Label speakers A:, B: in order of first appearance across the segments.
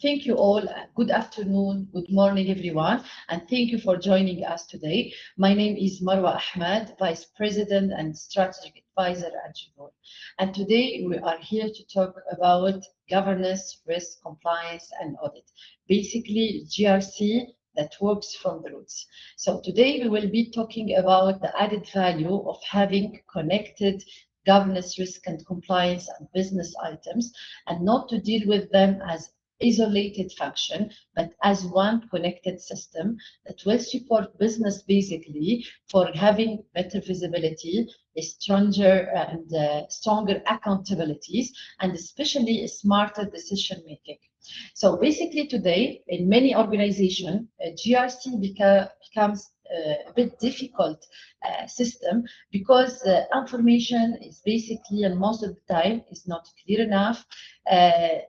A: Thank you all. Good afternoon, good morning, everyone, and thank you for joining us today. My name is Marwa Ahmed, Vice President and Strategic Advisor at GRC. And today we are here to talk about governance, risk, compliance, and audit. Basically, GRC that works from the roots. So today we will be talking about the added value of having connected governance, risk, and compliance and business items, and not to deal with them as isolated function, but as one connected system that will support business basically for having better visibility, a stronger accountabilities, and especially a smarter decision making. So basically today, in many organizations, GRC becomes a bit difficult system because information is basically, and most of the time, is not clear enough.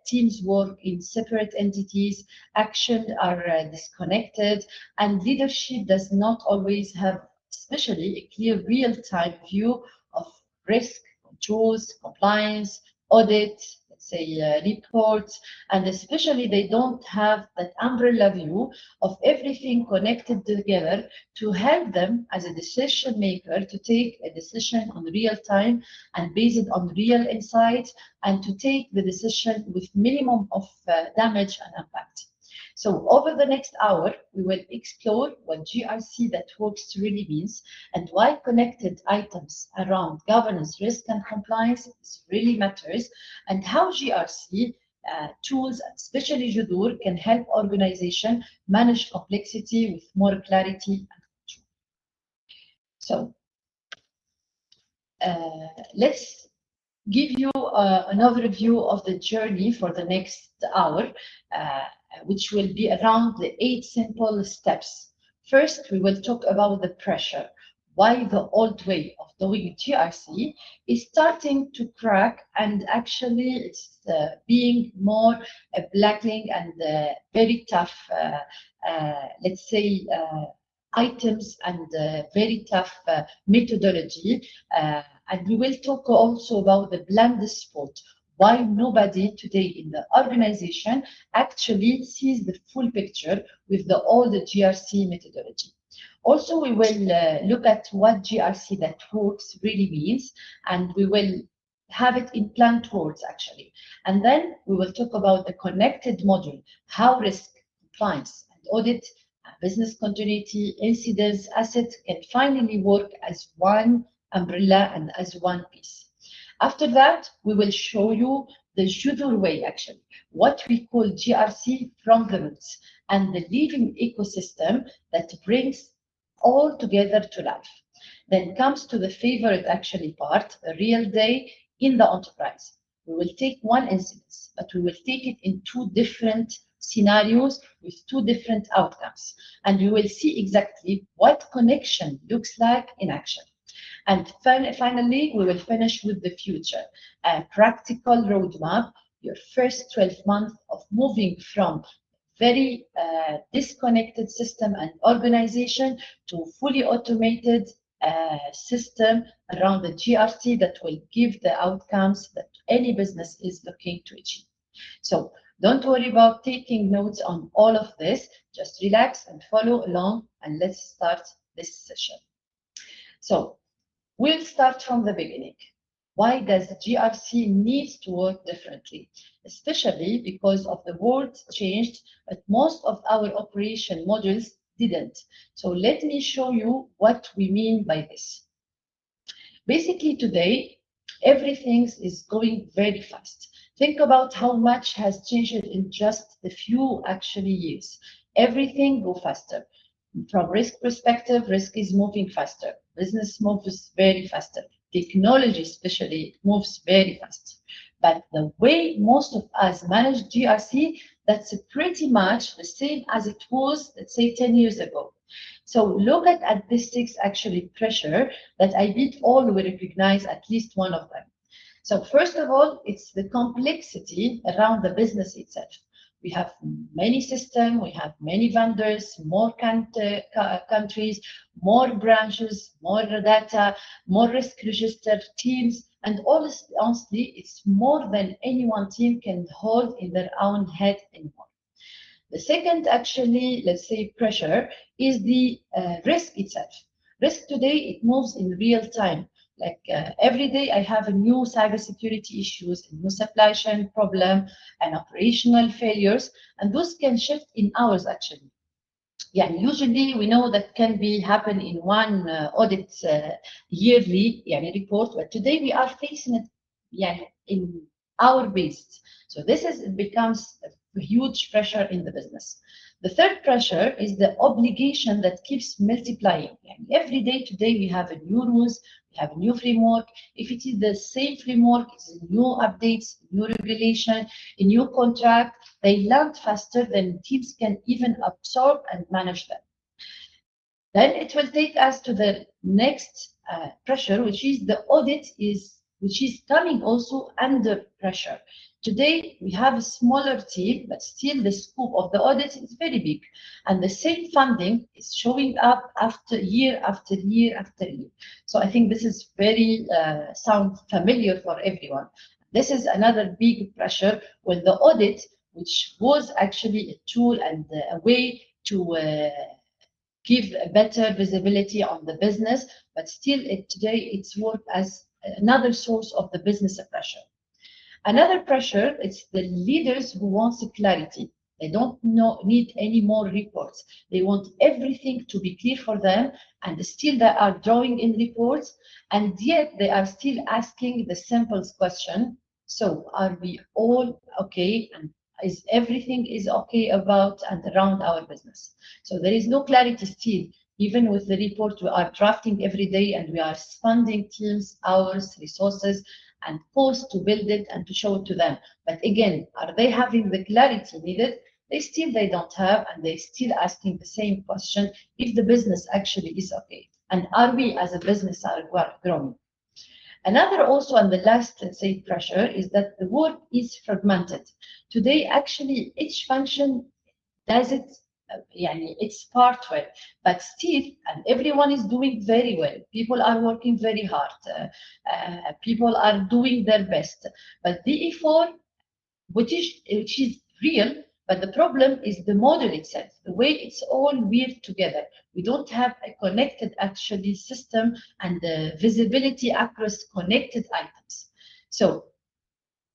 A: Teams work in separate entities, actions are disconnected, and leadership does not always have, especially, a clear real-time view of risk, controls, compliance, audit, let's say reports, and especially they don't have that umbrella view of everything connected together to help them as a decision maker to take a decision on real time and based on real insights and to take the decision with minimum of damage and impact. So over the next hour, we will explore what GRC that works really means and why connected items around governance, risk, and compliance really matters, and how GRC tools, especially Judur, can help organization manage complexity with more clarity and control. So let's give you an overview of the journey for the next hour, which will be around the 8 simple steps. First, we will talk about the pressure, why the old way of doing GRC is starting to crack, and actually it's being more blackling and very tough, let's say, items and very tough methodology. And we will talk also about the blind spot, why nobody today in the organization actually sees the full picture with the old GRC methodology. Also, we will look at what GRC that works really means, and we will have it in plant words actually. And then we will talk about the connected module, how risk, compliance, and audit, business continuity, incidents, assets can finally work as one umbrella and as one piece. After that, we will show you the Judur way, actually, what we call GRC from the roots, and the living ecosystem that brings all together to life. Then comes to the favorite, actually, part, a real day in the enterprise. We will take one incident, but we will take it in 2 different scenarios with 2 different outcomes. And you will see exactly what connection looks like in action. And finally, we will finish with the future, a practical roadmap, your first 12 months of moving from very disconnected system and organization to fully automated system around the GRC that will give the outcomes that any business is looking to achieve. So don't worry about taking notes on all of this. Just relax and follow along, and let's start this session. So we'll start from the beginning. Why does GRC need to work differently? Especially because of the world changed, but most of our operation modules didn't. So let me show you what we mean by this. Basically today, everything is going very fast. Think about how much has changed in just a few actually years. Everything go faster. From risk perspective, risk is moving faster. Business moves very faster. Technology especially moves very fast. But the way most of us manage GRC, that's pretty much the same as it was, let's say, 10 years ago. So look at this 6 actually pressure that I bet all will recognize at least one of them. So first of all, it's the complexity around the business itself. We have many systems, we have many vendors, more countries, more branches, more data, more risk register teams, and honestly, it's more than any one team can hold in their own head anymore. The second, actually, let's say pressure, is the risk itself. Risk today, it moves in real time. Like every day, I have a new cybersecurity issues, a new supply chain problem, and operational failures, and those can shift in hours actually. Yeah, usually we know that can be happen in one audit yearly report, but today we are facing it in hour based. So this is it becomes a huge pressure in the business. The third pressure is the obligation that keeps multiplying. And every day today we have a new rules, we have a new framework. If it is the same framework, it's a new updates, new regulation, a new contract, they land faster than teams can even absorb and manage them. Then it will take us to the next pressure, which is the audit which is coming also under pressure. Today, we have a smaller team, but still the scope of the audit is very big. And the same funding is showing up after year after year after year. So I think this is very sound familiar for everyone. This is another big pressure when the audit, which was actually a tool and a way to give a better visibility on the business, but still today it's worked as another source of the business pressure. Another pressure is the leaders who want clarity. They don't need any more reports. They want everything to be clear for them, and still they are drawing in reports, and yet they are still asking the simple question. So are we all okay? And is everything is okay about and around our business? So there is no clarity still. Even with the report we are drafting every day, and we are spending teams, hours, resources, and cost to build it and to show it to them. But again, are they having the clarity needed? They don't have, and they still asking the same question if the business actually is okay. And are we as a business are growing? Another also, and the last, let's say, pressure is that the work is fragmented. Today, actually, each function does it, it's part well, but still, and everyone is doing very well. People are working very hard. People are doing their best. But the effort, which is real, but the problem is the model itself, the way it's all weaved together. We don't have a connected actually system and the visibility across connected items. So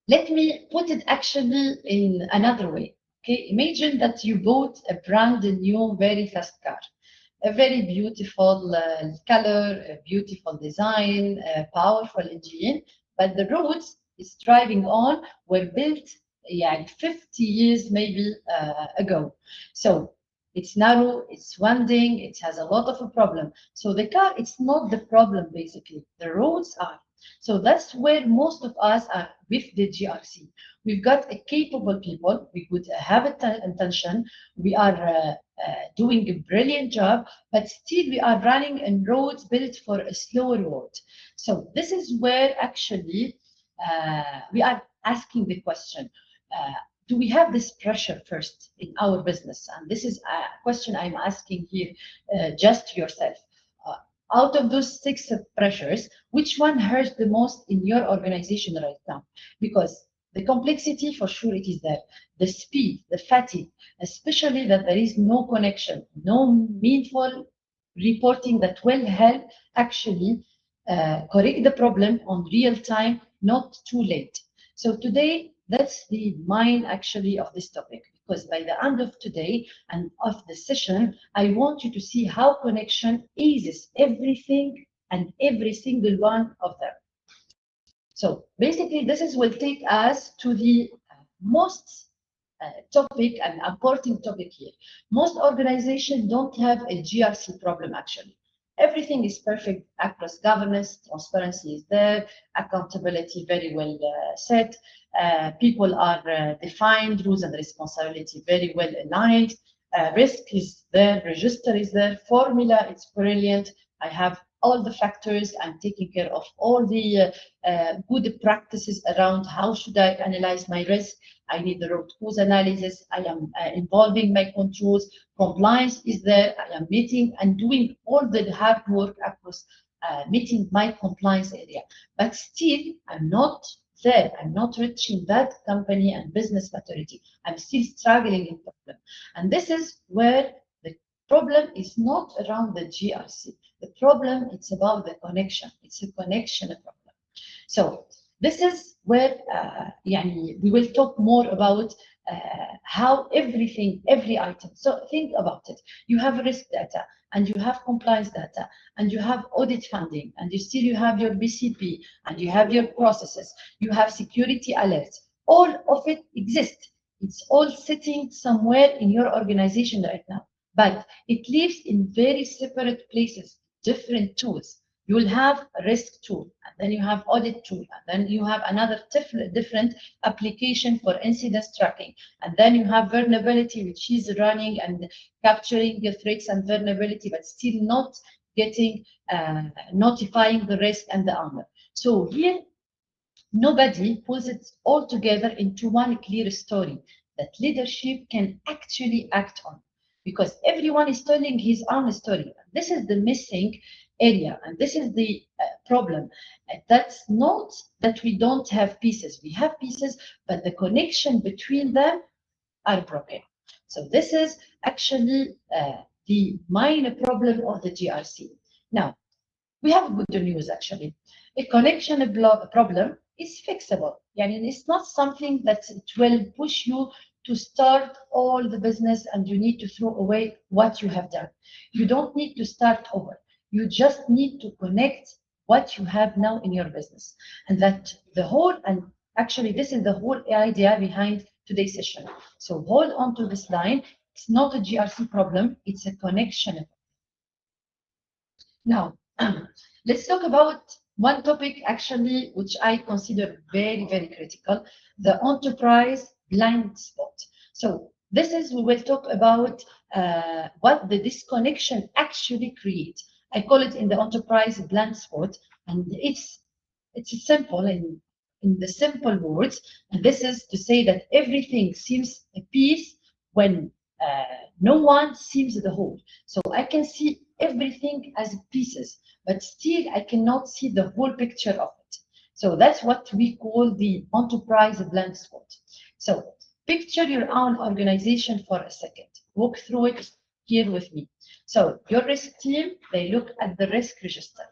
A: let me put it actually in another way. Okay, imagine that you bought a brand new, very fast car, a very beautiful color, a beautiful design, a powerful engine, but the roads it's driving on were built 50 years maybe ago. So it's narrow, it's winding, it has a lot of a problem. So the car, it's not the problem basically, the roads are. So that's where most of us are with the GRC. We've got a capable people, we could have intention, we are doing a brilliant job, but still we are running in roads built for a slower world. So this is where actually we are asking the question, do we have this pressure first in our business? And this is a question I'm asking here just yourself. Out of those six pressures, which one hurts the most in your organization right now? Because the complexity, for sure, it is there. The speed, the fatigue, especially that there is no connection, no meaningful reporting that will help actually correct the problem on real time, not too late. So today, that's the mind actually of this topic, because by the end of today and of the session, I want you to see how connection eases everything and every single one of them. So basically, will take us to the most topic and important topic here. Most organizations don't have a GRC problem actually. Everything is perfect across governance, transparency is there, accountability very well set, people are defined, rules and responsibility very well aligned, risk is there, register is there, formula it's brilliant, I have all the factors, I'm taking care of all the good practices around how should I analyze my risk. I need the root cause analysis. I am involving my controls. Compliance is there. I am meeting and doing all the hard work across meeting my compliance area. But still, I'm not there. I'm not reaching that company and business maturity. I'm still struggling in problem. And this is where the problem is not around the GRC. The problem, it's about the connection. It's a connection problem. So this is where we will talk more about how everything, every item. So think about it. You have risk data, and you have compliance data, and you have audit funding, and you have your BCP, and you have your processes, you have security alerts. All of it exists. It's all sitting somewhere in your organization right now, but it lives in very separate places, different tools. You will have a risk tool, and then you have audit tool, and then you have another different application for incidents tracking, and then you have vulnerability, which is running and capturing the threats and vulnerability, but still not getting notifying the risk and the owner. So here, nobody pulls it all together into one clear story that leadership can actually act on, because everyone is telling his own story. This is the missing area, and this is the problem. That's not that we don't have pieces. We have pieces, but the connection between them are broken. So this is actually the minor problem of the GRC. Now, we have good news actually. A connection problem is fixable. It's not something that it will push you to start all the business and you need to throw away what you have done. You don't need to start over. You just need to connect what you have now in your business. And actually this is the whole idea behind today's session. So hold on to this line. It's not a GRC problem, it's a connection. Now, let's talk about one topic actually, which I consider very, very critical, the enterprise blind spot. So this is, we will talk about what the disconnection actually creates. I call it in the enterprise blind spot, and it's simple in the simple words, and this is to say that everything seems a piece when no one sees the whole. So I can see everything as pieces, but still I cannot see the whole picture of it. So that's what we call the enterprise blind spot. So picture your own organization for a second. Walk through it here with me. So your risk team, they look at the risk register.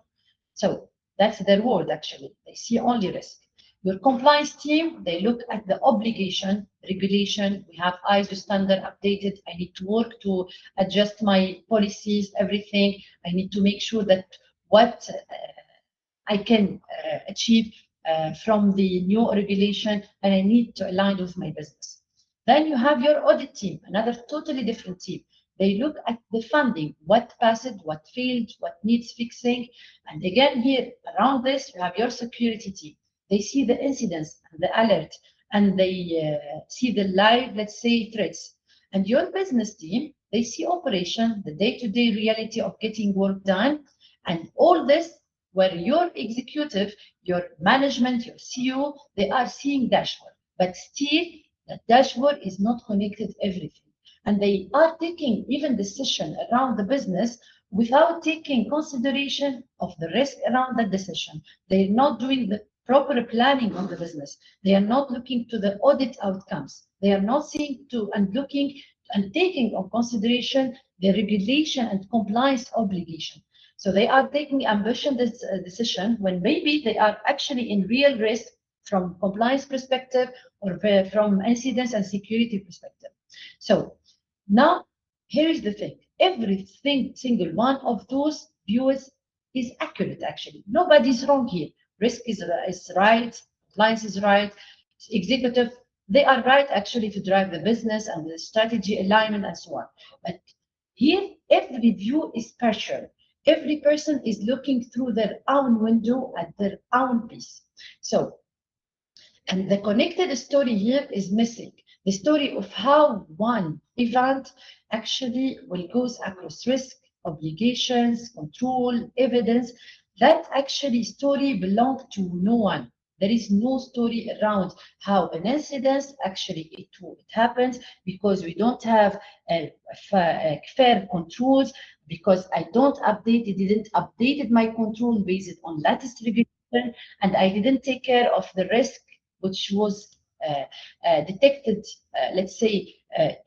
A: So that's their word actually. They see only risk. Your compliance team, they look at the obligation, regulation. We have ISO standard updated. I need to work to adjust my policies, everything. I need to make sure that what I can achieve from the new regulation, and I need to align with my business. Then you have your audit team, another totally different team. They look at the funding, what passed, what failed, what needs fixing. And again, here around this, you have your security team. They see the incidents and the alert, and they see the live, let's say, threats. And your business team, they see operation, the day-to-day reality of getting work done, and all this where your executive, your management, your CEO, they are seeing dashboard, but still the dashboard is not connected everything. And they are taking even decision around the business without taking consideration of the risk around that decision. They're not doing the proper planning of the business. They are not looking to the audit outcomes. They are not seeing to and looking and taking on consideration the regulation and compliance obligation. So they are taking ambitious decision when maybe they are actually in real risk from compliance perspective or from incidents and security perspective. So now here is the thing. Everything, single one of those views is accurate actually. Nobody's wrong here. Risk is right, compliance is right, executive, they are right actually to drive the business and the strategy alignment and so on. But here, every view is partial. Every person is looking through their own window at their own piece. So, and the connected story here is missing. The story of how one event actually will goes across risk, obligations, control, evidence. That actually story belongs to no one. There is no story around how an incident actually it happens, because we don't have fair controls, because I didn't update my control based on latest regulation, and I didn't take care of the risk which was detected, let's say,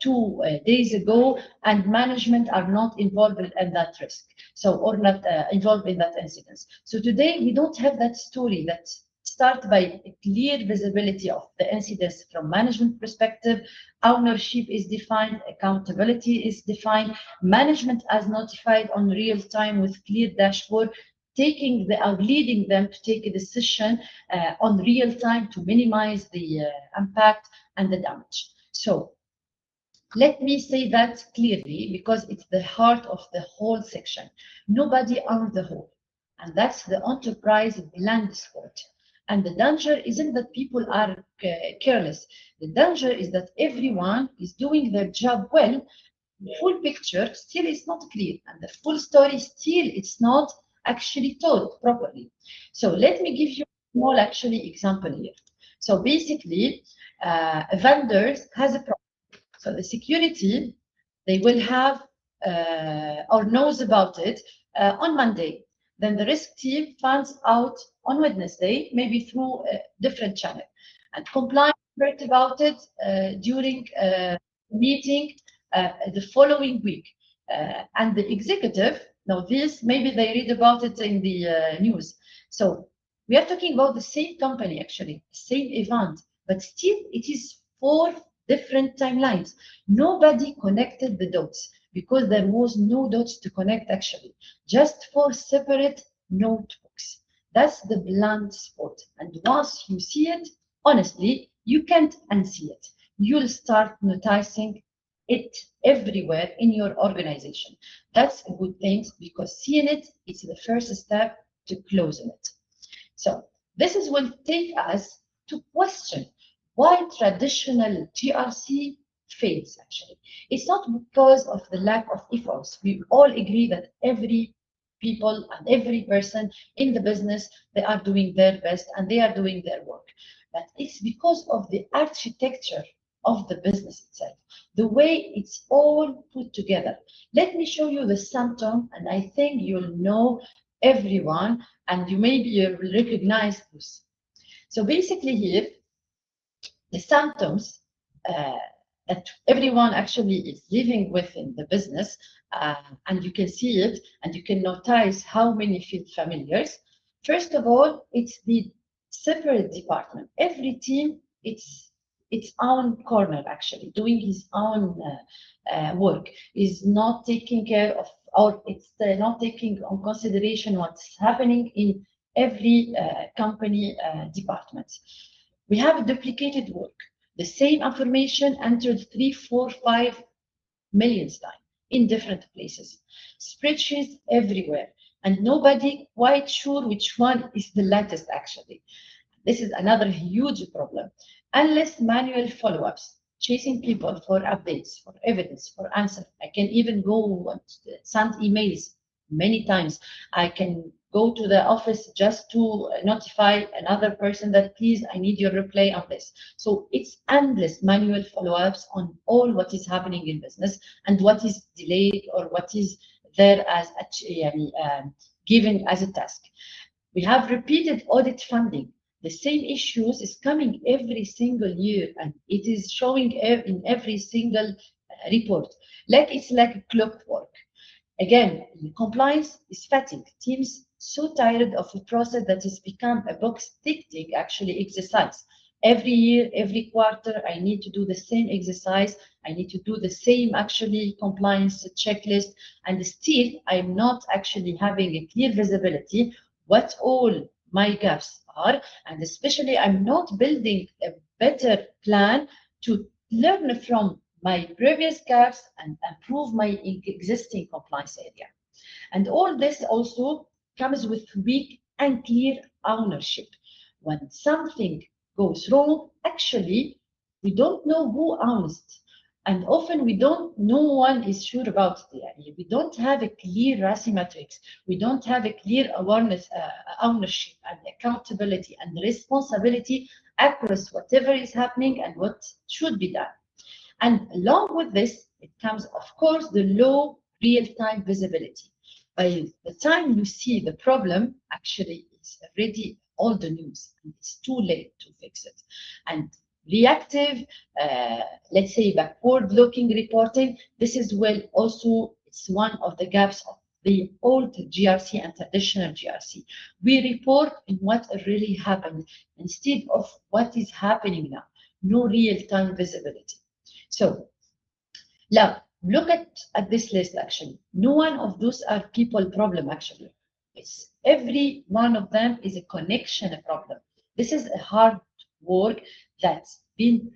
A: 2 days ago, and management are not involved in that risk, so or not involved in that incident. So today we don't have that story that start by a clear visibility of the incidents from management perspective. Ownership is defined, accountability is defined, management as notified on real time with clear dashboard, leading them to take a decision on real time to minimize the impact and the damage. So let me say that clearly because it's the heart of the whole section. Nobody owns the whole, and that's the enterprise blind spot. And the danger isn't that people are careless. The danger is that everyone is doing their job well. The full picture still is not clear, and the full story still it's not actually told properly. So let me give you a small actually example here. So basically, a vendor has a problem. So the security, they will have or knows about it on Monday. Then the risk team finds out on Wednesday, maybe through a different channel. And compliance heard about it during a meeting the following week. And the executive, now this, maybe they read about it in the news. So we are talking about the same company, actually, same event, but still it is 4 different timelines. Nobody connected the dots because there was no dots to connect actually, just 4 separate notebooks. That's the blind spot. And once you see it, honestly, you can't unsee it. You'll start noticing it everywhere in your organization. That's a good thing because seeing it is the first step to closing it. So this is will take us to question why traditional GRC fails actually. It's not because of the lack of efforts. We all agree that every people and every person in the business, they are doing their best and they are doing their work. But it's because of the architecture of the business itself, the way it's all put together. Let me show you the symptom, and I think you'll know everyone, and you maybe will recognize this. So basically here, the symptoms that everyone actually is living with in the business, and you can see it, and you can notice how many feel familiar. First of all, it's the separate department. Every team, it's its own corner, actually, doing his own work, is not taking care of, or it's not taking on consideration what's happening in every company department. We have duplicated work. The same information entered 3, 4, 5 million times in different places. Spreadsheets everywhere, and nobody quite sure which one is the latest actually. This is another huge problem. Endless manual follow-ups, chasing people for updates, for evidence, for answer. I can even go and send emails many times. I can go to the office just to notify another person that please, I need your reply on this. So it's endless manual follow-ups on all what is happening in business and what is delayed or what is there as given as a task. We have repeated audit funding. The same issues is coming every single year, and it is showing in every single report. Like it's like clockwork. Again, compliance is fatigue. Teams so tired of a process that has become a box ticking actually exercise. Every year, every quarter, I need to do the same exercise. I need to do the same actually compliance checklist, and still I'm not actually having a clear visibility what all my gaps are, and especially I'm not building a better plan to learn from my previous gaps and improve my existing compliance area. And all this also comes with weak and clear ownership. When something goes wrong, actually, we don't know who owns it. And often no one is sure about it. We don't have a clear RASI matrix. We don't have a clear awareness, ownership and accountability and responsibility across whatever is happening and what should be done. And along with this, it comes, of course, the low real-time visibility. By the time you see the problem, actually, it's already old news. It's too late to fix it. And reactive, let's say backward-looking reporting, this is it's one of the gaps of the old GRC and traditional GRC. We report in what really happened instead of what is happening now. No real-time visibility. So now, look at this list actually. No one of those are people problem actually. It's every one of them is a connection problem. This is a hard work that's been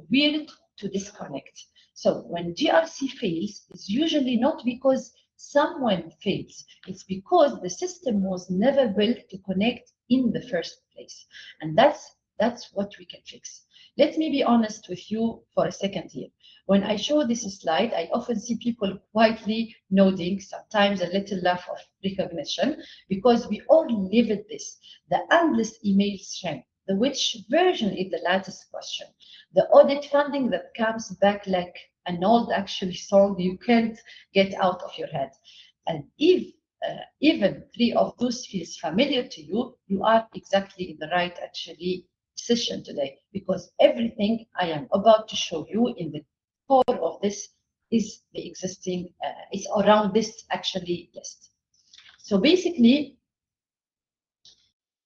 A: built to disconnect. So when GRC fails, it's usually not because someone fails. It's because the system was never built to connect in the first place. And that's what we can fix. Let me be honest with you for a second here. When I show this slide, I often see people quietly nodding, sometimes a little laugh of recognition, because we all live with this. The endless email stream, the which version is the latest question, the audit funding that comes back like an old actually song you can't get out of your head. And if even three of those feels familiar to you, you are exactly in the right actually session today, because everything I am about to show you in the core of this is the existing, is around this actually list. So basically,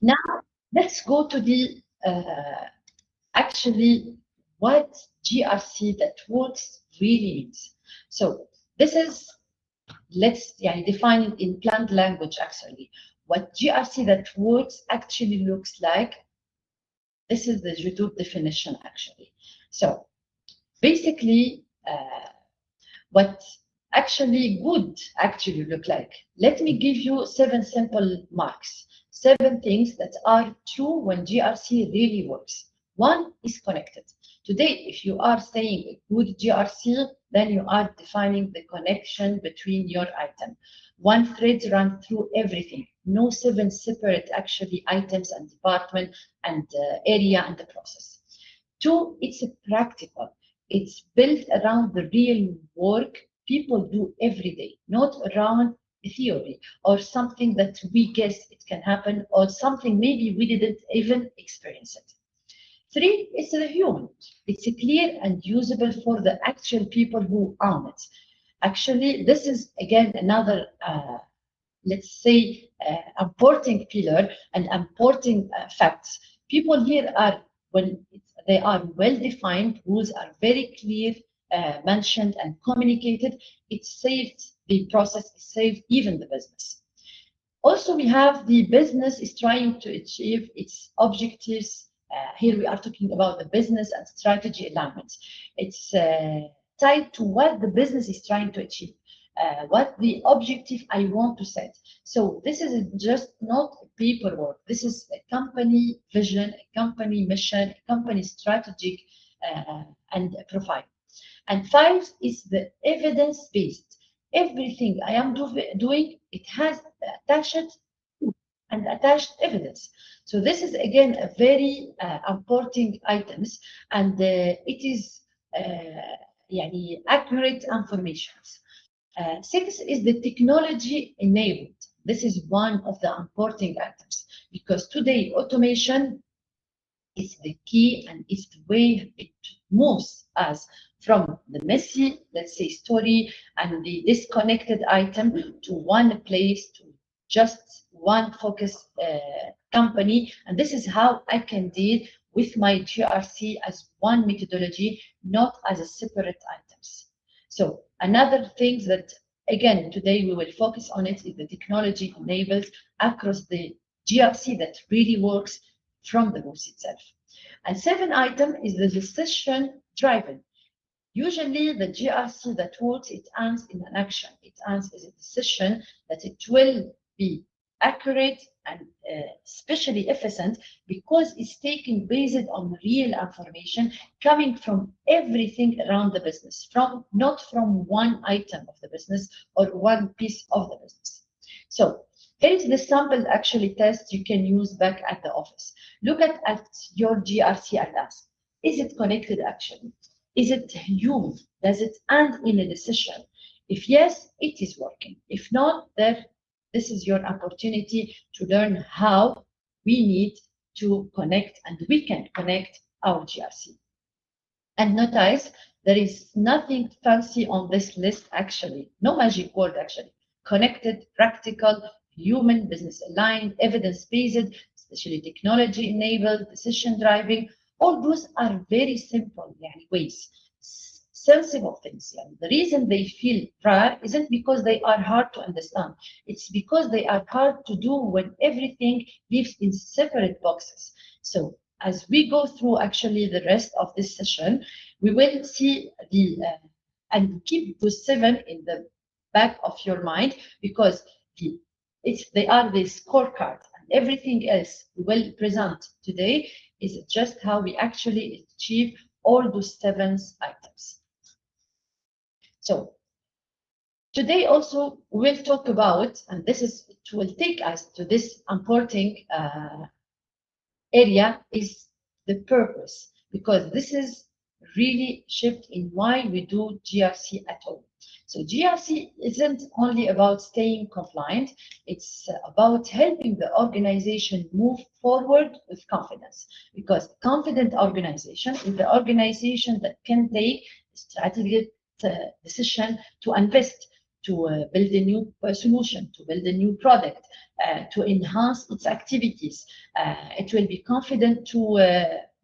A: now let's go to the actually what GRC that works really means. So this is, let's define it in plain language actually. What GRC that works actually looks like. This is the YouTube definition actually. So basically, what actually good actually look like. Let me give you 7 simple marks, 7 things that are true when GRC really works. 1 is connected. Today, if you are saying a good GRC, then you are defining the connection between your item. 1 thread runs through everything. No 7 separate actually items and department and area and the process. 2, it's practical. It's built around the real work people do every day, not around theory or something that we guess it can happen or something maybe we didn't even experience it. 3, it's the human. It's clear and usable for the actual people who own it. Actually, this is again another, let's say, important pillar and important facts. People here are, when they are well-defined, rules are very clear, mentioned and communicated, it saves the process, it saves even the business. Also, we have the business is trying to achieve its objectives. Here we are talking about the business and strategy alignments. It's tied to what the business is trying to achieve, what the objective I want to set. So this is just not paperwork. This is a company vision, a company mission, a company strategic and profile. And 5 is the evidence-based. Everything I am doing, it has attached and attached evidence. So this is again a very important items, and it is accurate information. 6 is the technology enabled. This is one of the important items because today automation is the key and is the way it moves us from the messy, let's say, story and the disconnected item to one place, to just one focused company. And this is how I can deal with my GRC as one methodology, not as a separate items. So another thing that, again, today we will focus on it is the technology enabled across the GRC that really works from the booth itself. And 7 item is the decision driven. Usually the GRC that works, it ends in an action. It ends as a decision that it will be accurate and especially efficient because it's taken based on real information coming from everything around the business, not from one item of the business or one piece of the business. So here is the sample actually test you can use back at the office. Look at your GRC and ask, is it connected actually? Is it human? Does it end in a decision? If yes, it is working. If not, this is your opportunity to learn how we need to connect, and we can connect our GRC. And notice there is nothing fancy on this list actually, no magic word actually. Connected, practical, human, business aligned, evidence-based, especially technology enabled, decision driving, all those are very simple ways, sensible things. The reason they feel rare isn't because they are hard to understand. It's because they are hard to do when everything lives in separate boxes. So as we go through actually the rest of this session, we will see and keep those 7 in the back of your mind, because they are the scorecard, and everything else we will present today is just how we actually achieve all those 7 items. So today also we'll talk about, and it will take us to this important area, is the purpose, because this is really shift in why we do GRC at all. So GRC isn't only about staying compliant, it's about helping the organization move forward with confidence, because confident organization is the organization that can take strategic decision to invest, to build a new solution, to build a new product, to enhance its activities. It will be confident to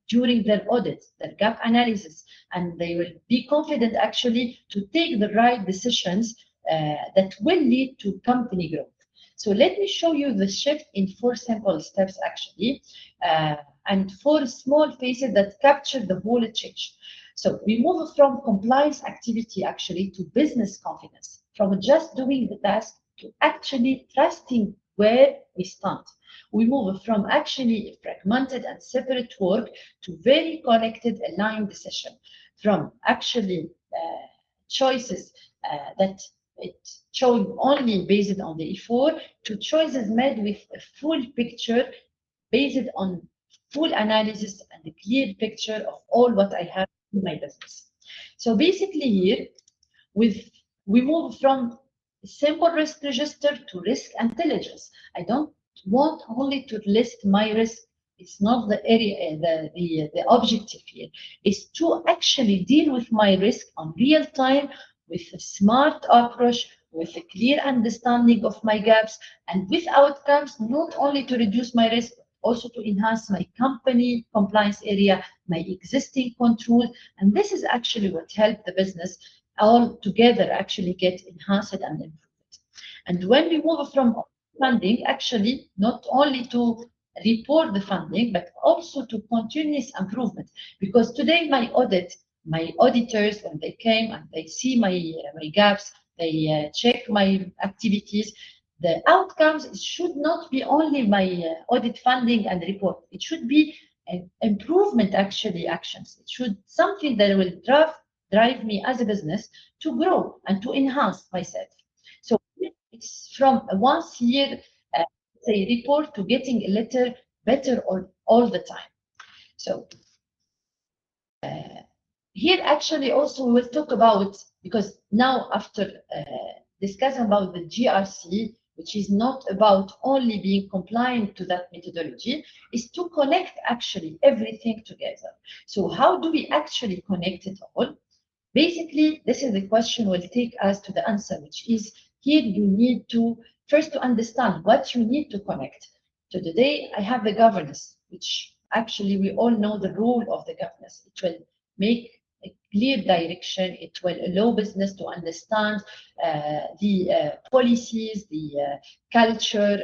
A: during their audit, their gap analysis, and they will be confident actually to take the right decisions that will lead to company growth. So let me show you the shift in 4 simple steps actually, and 4 small phases that capture the whole change. So we move from compliance activity actually to business confidence, from just doing the task to actually trusting where we stand. We move from actually fragmented and separate work to very connected, aligned decision, from actually choices that it's showing only based on the E4 to choices made with a full picture based on full analysis and a clear picture of all what I have in my business. So basically here, we move from simple risk register to risk intelligence. I don't want only to list my risk. It's not the area, the objective here. Is to actually deal with my risk on real time with a smart approach, with a clear understanding of my gaps, and with outcomes not only to reduce my risk, also to enhance my company compliance area, my existing control. And this is actually what helped the business all together actually get enhanced and improved. And when we move from funding, actually not only to report the funding, but also to continuous improvement. Because today my auditors, when they came and they see my gaps, they check my activities, the outcomes should not be only my audit funding and report. It should be an improvement actually actions. It should something that will drive me as a business to grow and to enhance myself. So it's from a once year say report to getting a letter better all the time. So here actually also we'll talk about, because now after discussing about the GRC, which is not about only being compliant to that methodology, is to connect actually everything together. So how do we actually connect it all? Basically, this is the question will take us to the answer, which is here you need to first to understand what you need to connect. So today I have the governance, which actually we all know the role of the governance. It will make a clear direction. It will allow business to understand the policies, the culture.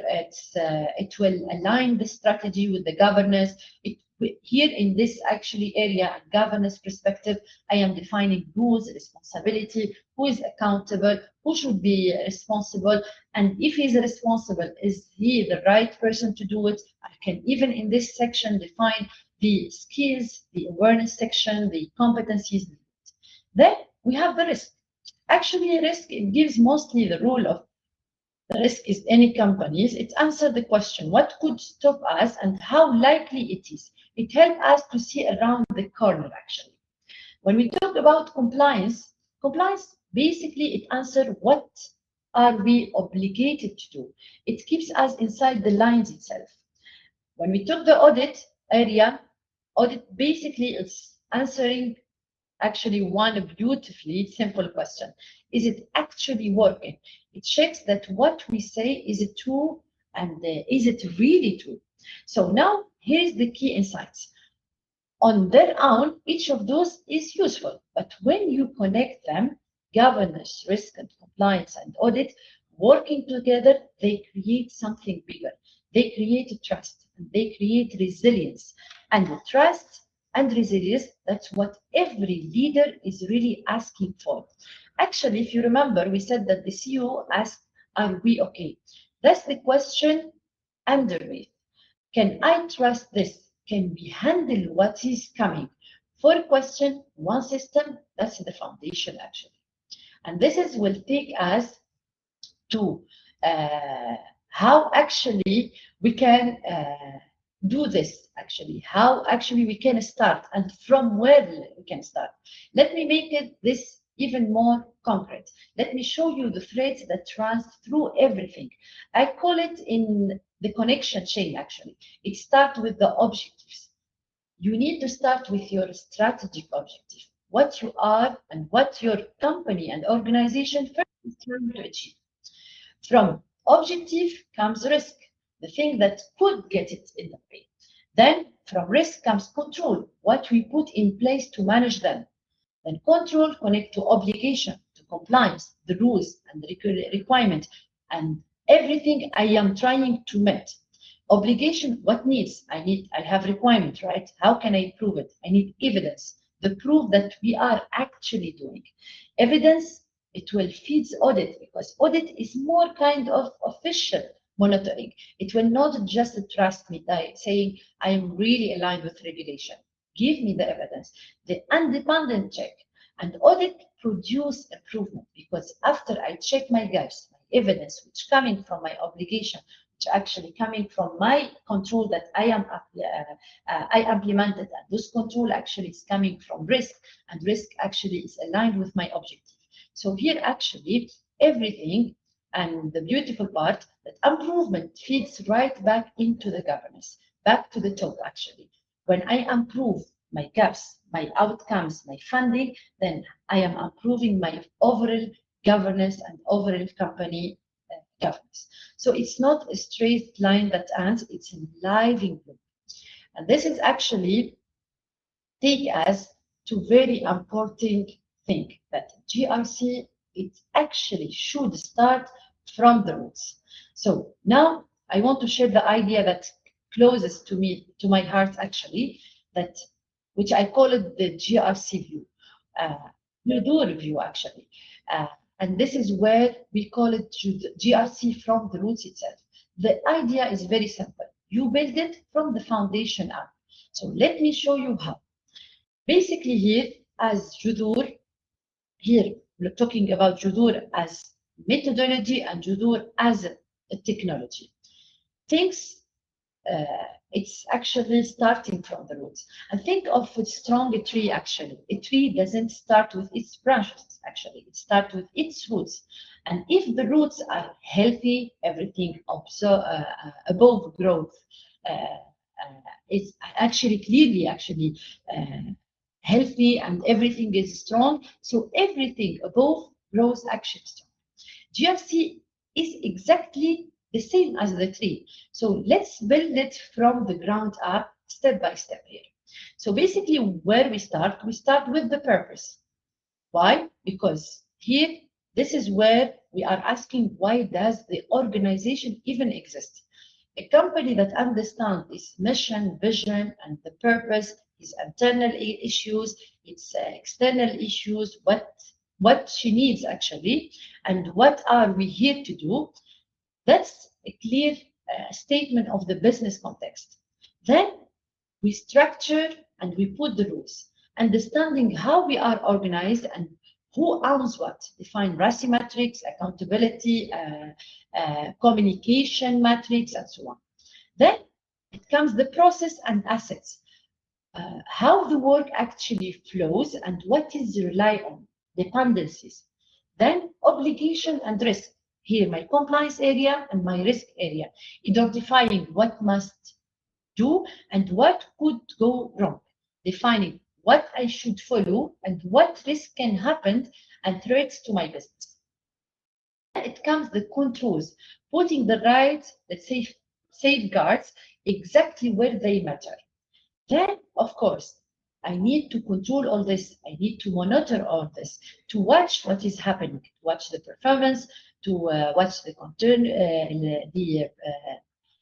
A: It will align the strategy with the governance. Here in this actually area and governance perspective, I am defining rules, responsibility, who is accountable, who should be responsible, and if he's responsible, is he the right person to do it? I can even in this section define the skills, the awareness section, the competencies. Then we have the risk. Actually, risk, it gives mostly the role of the risk is any companies. It answers the question, what could stop us and how likely it is. It helps us to see around the corner, actually. When we talk about compliance basically it answers what are we obligated to do. It keeps us inside the lines itself. When we took the audit area, audit basically is answering actually one beautifully simple question. Is it actually working? It checks that what we say, is it true, and is it really true? So now here's the key insights. On their own, each of those is useful, but when you connect them, governance, risk and compliance and audit, working together, they create something bigger. They create trust, and they create resilience. And the trust and resilience, that's what every leader is really asking for. Actually, if you remember, we said that the CEO asked, are we okay? That's the question underneath. Can I trust this? Can we handle what is coming? For a question, one system, that's the foundation actually. And this is will take us to how actually we can do this actually, how actually we can start and from where we can start. Let me make it this even more concrete. Let me show you the threads that runs through everything. I call it in the connection chain actually. It starts with the objectives. You need to start with your strategic objective, what you are and what your company and organization first is trying to achieve. From objective comes risk, the thing that could get it in the way. Then from risk comes control, what we put in place to manage them. Then control connect to obligation, to compliance, the rules and requirement, and everything I am trying to meet. Obligation, what needs? I have requirement, right? How can I prove it? I need evidence, the proof that we are actually doing. Evidence, it will feed audit because audit is more kind of official monitoring. It will not just trust me by saying I am really aligned with regulation. Give me the evidence, the independent check. And audit produce improvement because after I check my gaps, my evidence, which coming from my obligation, which actually coming from my control that I implemented, and this control actually is coming from risk, and risk actually is aligned with my objective. So here actually everything, and the beautiful part, that improvement feeds right back into the governance, back to the top actually. When I improve my gaps, my outcomes, my funding, then I am improving my overall governance and overall company governance. So it's not a straight line that ends, it's a living loop. And this is actually take us to very important thing that GRC, it actually should start from the roots. So now I want to share the idea that closest to me, to my heart actually, that which I call it the GRC view, Judur view actually. And this is where we call it GRC from the roots itself. The idea is very simple. You build it from the foundation up. So let me show you how. Basically here, as Judur, here we're talking about Judur as methodology and Judur as a technology. Things, it's actually starting from the roots. And think of a strong tree actually. A tree doesn't start with its branches actually, it starts with its roots. And if the roots are healthy, everything above growth is actually clearly actually healthy and everything is strong. So everything above grows actually strong. GRC is exactly the same as the tree. So let's build it from the ground up, step by step here. So basically where we start with the purpose. Why? Because here, this is where we are asking, why does the organization even exist? A company that understands its mission, vision, and the purpose, its internal issues, its external issues, what she needs actually, and what are we here to do, that's a clear statement of the business context. Then we structure and we put the rules, understanding how we are organized and who owns what, define RACI matrix, accountability, communication matrix, and so on. Then it comes the process and assets, how the work actually flows and what is relied on, dependencies. Then obligation and risk. Here, my compliance area and my risk area, identifying what must do and what could go wrong, defining what I should follow and what risk can happen and threats to my business. It comes the controls, putting the right, let's say, safeguards exactly where they matter. Then, of course, I need to control all this. I need to monitor all this, to watch what is happening, to watch the performance, to watch the content,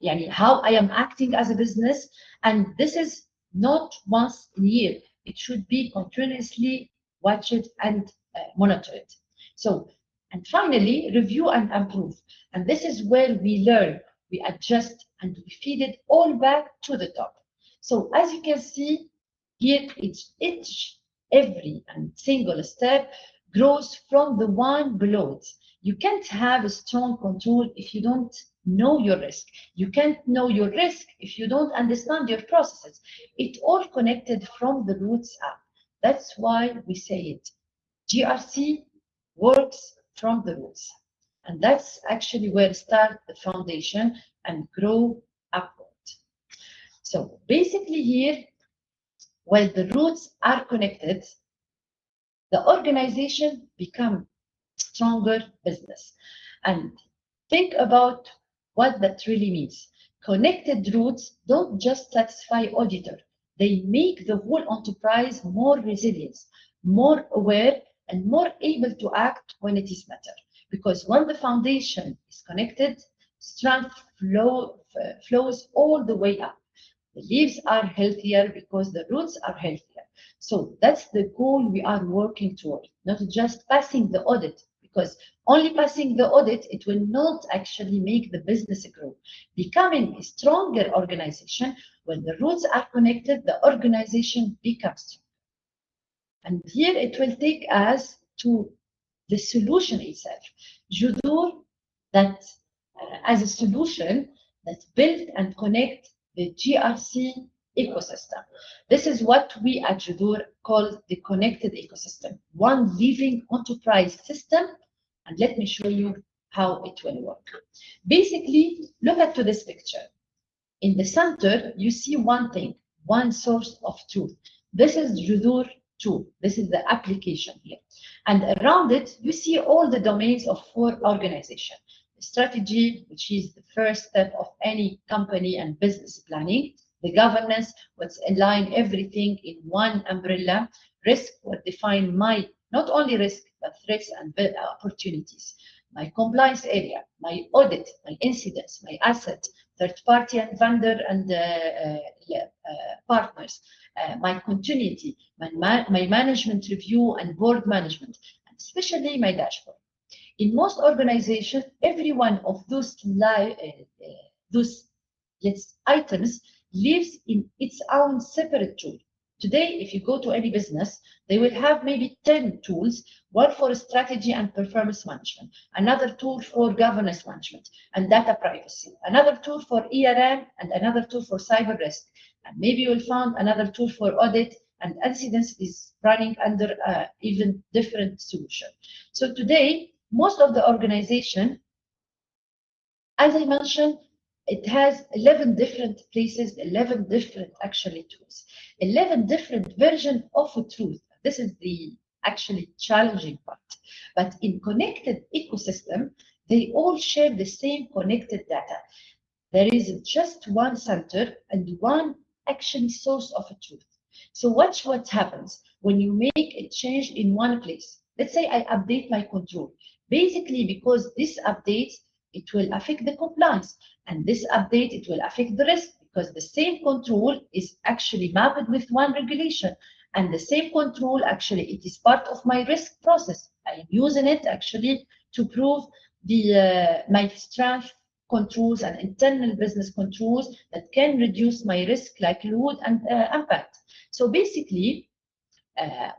A: يعني how I am acting as a business. And this is not once a year. It should be continuously watched and monitored. So, and finally, review and improve. And this is where we learn, we adjust, and we feed it all back to the top. So as you can see here, every and single step grows from the one below it. You can't have a strong control if you don't know your risk. You can't know your risk if you don't understand your processes. It all connected from the roots up. That's why we say it. GRC works from the roots. And that's actually where start the foundation and grow upward. So basically here, while the roots are connected, the organization become stronger business. And think about what that really means. Connected roots don't just satisfy auditor. They make the whole enterprise more resilient, more aware, and more able to act when it is matter. Because when the foundation is connected, strength flows all the way up. The leaves are healthier because the roots are healthier. So that's the goal we are working toward, not just passing the audit, because only passing the audit, it will not actually make the business grow. Becoming a stronger organization, when the roots are connected, the organization becomes strong. And here it will take us to the solution itself. Judur, that as a solution that build and connect the GRC ecosystem. This is what we at Judur call the connected ecosystem, one living enterprise system. And let me show you how it will work. Basically, look at to this picture. In the center, you see one thing, one source of truth. This is Judur 2. This is the application here. And around it, you see all the domains of 4 organizations. Strategy, which is the first step of any company and business planning. The governance, what's align everything in one umbrella. Risk, what define my, not only risk, but threats and opportunities. My compliance area, my audit, my incidents, my asset, third party and vendor and partners, my continuity, my management review and board management, and especially my dashboard. In most organizations, every one of those items lives in its own separate tool. Today, if you go to any business, they will have maybe 10 tools, one for strategy and performance management, another tool for governance management and data privacy, another tool for ERM, and another tool for cyber risk. And maybe you'll find another tool for audit, and incidents is running under even different solution. So today, most of the organization, as I mentioned, it has 11 different places, 11 different actually tools, 11 different versions of a truth. This is the actually challenging part. But in connected ecosystem, they all share the same connected data. There is just one center and one actually source of a truth. So watch what happens when you make a change in one place. Let's say I update my control. Basically, because this update, it will affect the compliance. And this update, it will affect the risk, because the same control is actually mapped with one regulation. And the same control, actually, it is part of my risk process. I'm using it actually to prove my strength controls and internal business controls that can reduce my risk likelihood and impact. So basically,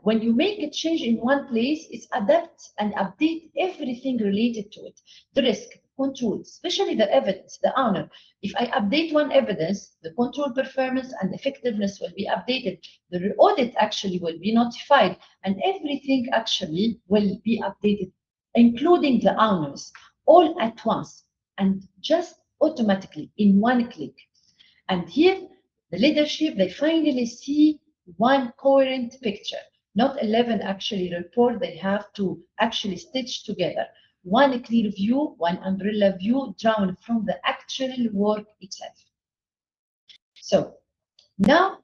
A: when you make a change in one place, it's adapt and update everything related to it. The risk, control, especially the evidence, the honor. If I update one evidence, the control performance and effectiveness will be updated. The audit actually will be notified, and everything actually will be updated, including the honors, all at once and just automatically in one click. And here, The leadership, they finally see one coherent picture, not 11 actually report they have to actually stitch together. One clear view, one umbrella view drawn from the actual work itself. So now,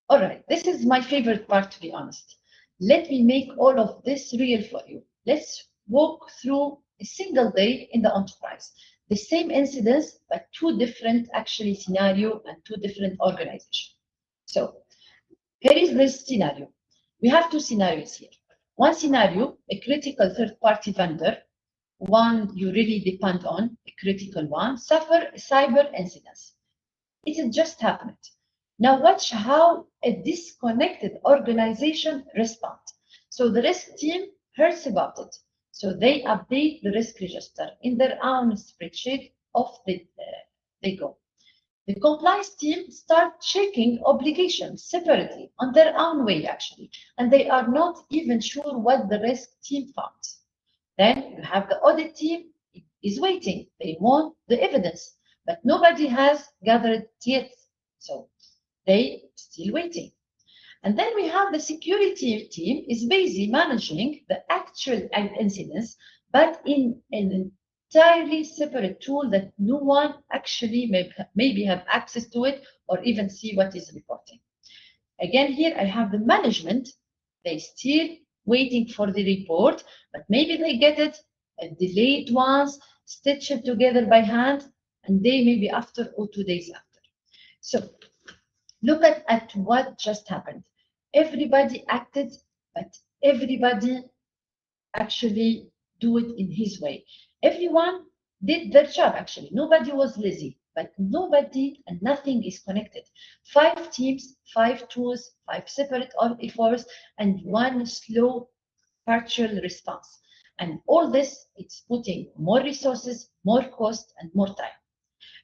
A: all right, this is my favorite part, to be honest. Let me make all of this real for you. Let's walk through a single day in the enterprise. The same incidents, but two different actually scenario and two different organizations. So here is this scenario. We have two scenarios here. One scenario, a critical third-party vendor, one you really depend on, a critical one, suffer cyber incidents. It just happened. Now watch how a disconnected organization responds. So the risk team hears about it. So they update the risk register in their own spreadsheet. Off they go. The compliance team start checking obligations separately on their own way, actually, and they are not even sure what the risk team found. Then you have the audit team is waiting. They want the evidence, but nobody has gathered it yet. So they still waiting. And then we have the security team is busy managing the actual incidents, but in an entirely separate tool that no one actually maybe have access to it or even see what is reporting. Again, here I have the management. They still waiting for the report, but maybe they get it delayed once, stitch it together by hand, and they maybe after or 2 days after. So look at what just happened. Everybody acted, but everybody actually do it in his way. Everyone did their job, actually. Nobody was lazy, but nobody and nothing is connected. 5 teams, 5 tools, 5 separate efforts, and one slow partial response. And all this, it's putting more resources, more cost, and more time.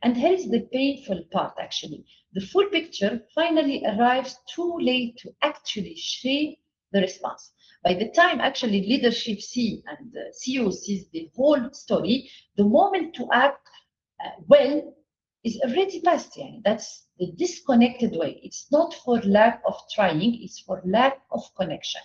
A: And here is the painful part, actually. The full picture finally arrives too late to actually shape the response. By the time actually leadership see and the CEO sees the whole story, the moment to act well is already past. That's the disconnected way. It's not for lack of trying, it's for lack of connection.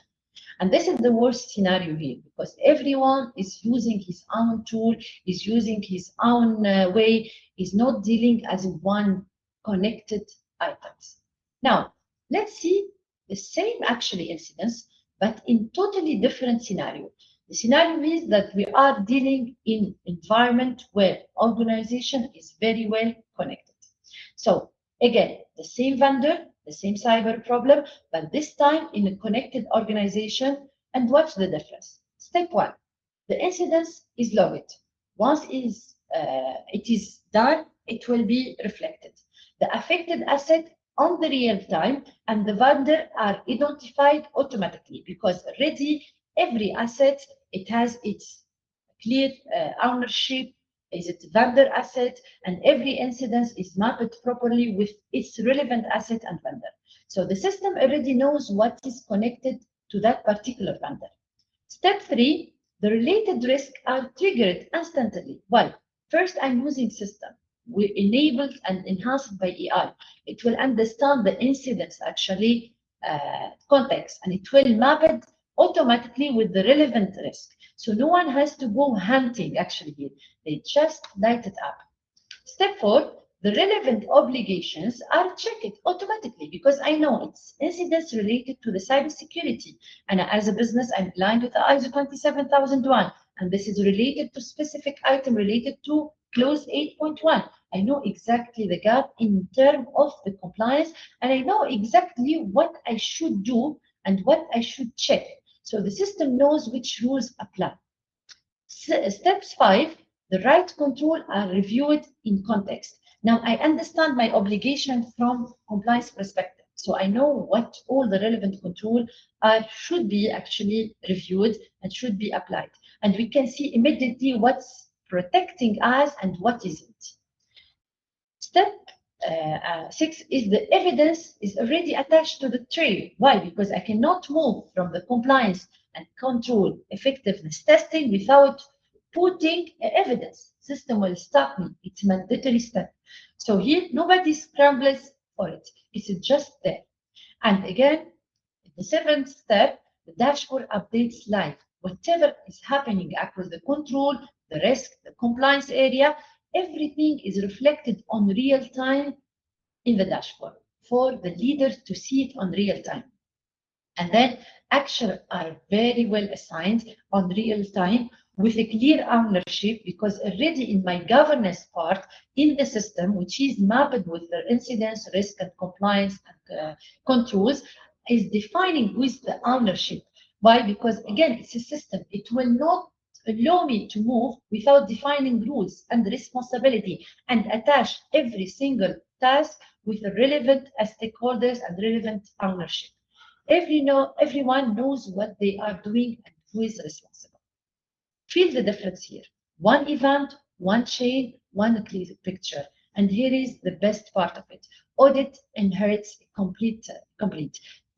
A: And this is the worst scenario here because everyone is using his own tool, is using his own way, is not dealing as one connected items. Now, let's see the same actually incidents, but in totally different scenario. The scenario is that we are dealing in environment where organization is very well connected. So again, the same vendor, the same cyber problem, but this time in a connected organization. And watch the difference. Step 1, the incidence is logged. Once it is done, it will be reflected. The affected asset on the real time and the vendor are identified automatically because already every asset, it has its clear ownership. Is it vendor asset? And every incidence is mapped properly with its relevant asset and vendor. So the system already knows what is connected to that particular vendor. Step 3, the related risks are triggered instantly. Why? First, I'm using system. We enabled and enhanced by AI. It will understand the incidents actually context, and it will map it automatically with the relevant risk. So no one has to go hunting actually here. They just light it up. Step 4, the relevant obligations are checked automatically because I know it's incidents related to the cybersecurity. And as a business, I'm aligned with the ISO 27001, and this is related to specific item related to clause 8.1. I know exactly the gap in terms of the compliance, and I know exactly what I should do and what I should check. So the system knows which rules apply. Steps 5, the right control are reviewed in context. Now I understand my obligation from compliance perspective. So I know what all the relevant control should be actually reviewed and should be applied. And we can see immediately what's protecting us and what isn't. Step 6 is the evidence is already attached to the trail. Why? Because I cannot move from the compliance and control effectiveness testing without putting evidence. System will stop me. It's a mandatory step. So here, nobody scrambles audit. It's just there. And again, the seventh step, the dashboard updates live. Whatever is happening across the control, the risk, the compliance area, everything is reflected on real time in the dashboard for the leaders to see it on real time. And then actions are very well assigned on real time with a clear ownership, because already in my governance part in the system, which is mapped with the incidents, risk and compliance and controls, is defining who is the ownership. Why? Because again, it's a system. It will not allow me to move without defining rules and responsibility and attach every single task with the relevant stakeholders and relevant ownership. Everyone knows what they are doing and who is responsible. Feel the difference here. One event, one chain, one clear picture. And here is the best part of it. Audit inherits a complete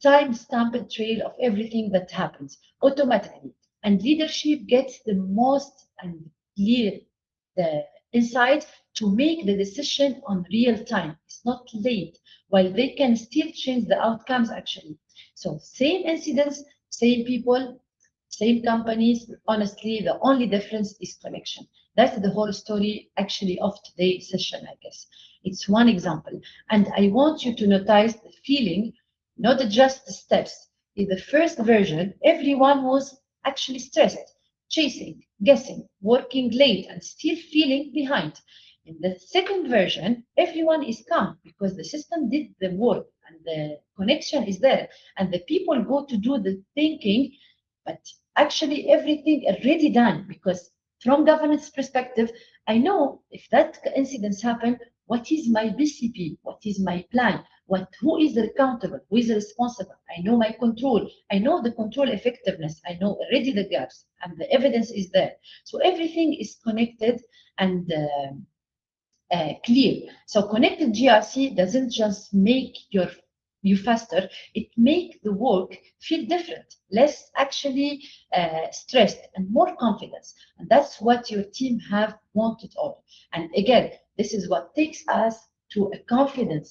A: time-stamped trail of everything that happens automatically. And leadership gets the most and clear the insight to make the decision on real time. It's not late, while they can still change the outcomes actually. So same incidents, same people, same companies. Honestly, the only difference is connection. That's the whole story actually of today's session, I guess. It's one example. And I want you to notice the feeling, not just the steps. In the first version, everyone was actually stressed, chasing, guessing, working late, and still feeling behind. In the second version, everyone is calm because the system did the work and the connection is there, and the people go to do the thinking, but actually everything already done, because from governance perspective, I know if that incidents happen, what is my BCP, what is my plan, who is accountable, who is responsible. I know my control, I know the control effectiveness, I know already the gaps, and the evidence is there. So everything is connected and clear. So connected GRC doesn't just make you faster, it makes the work feel different, less actually stressed and more confidence. And that's what your team have wanted all. And again, this is what takes us to a confident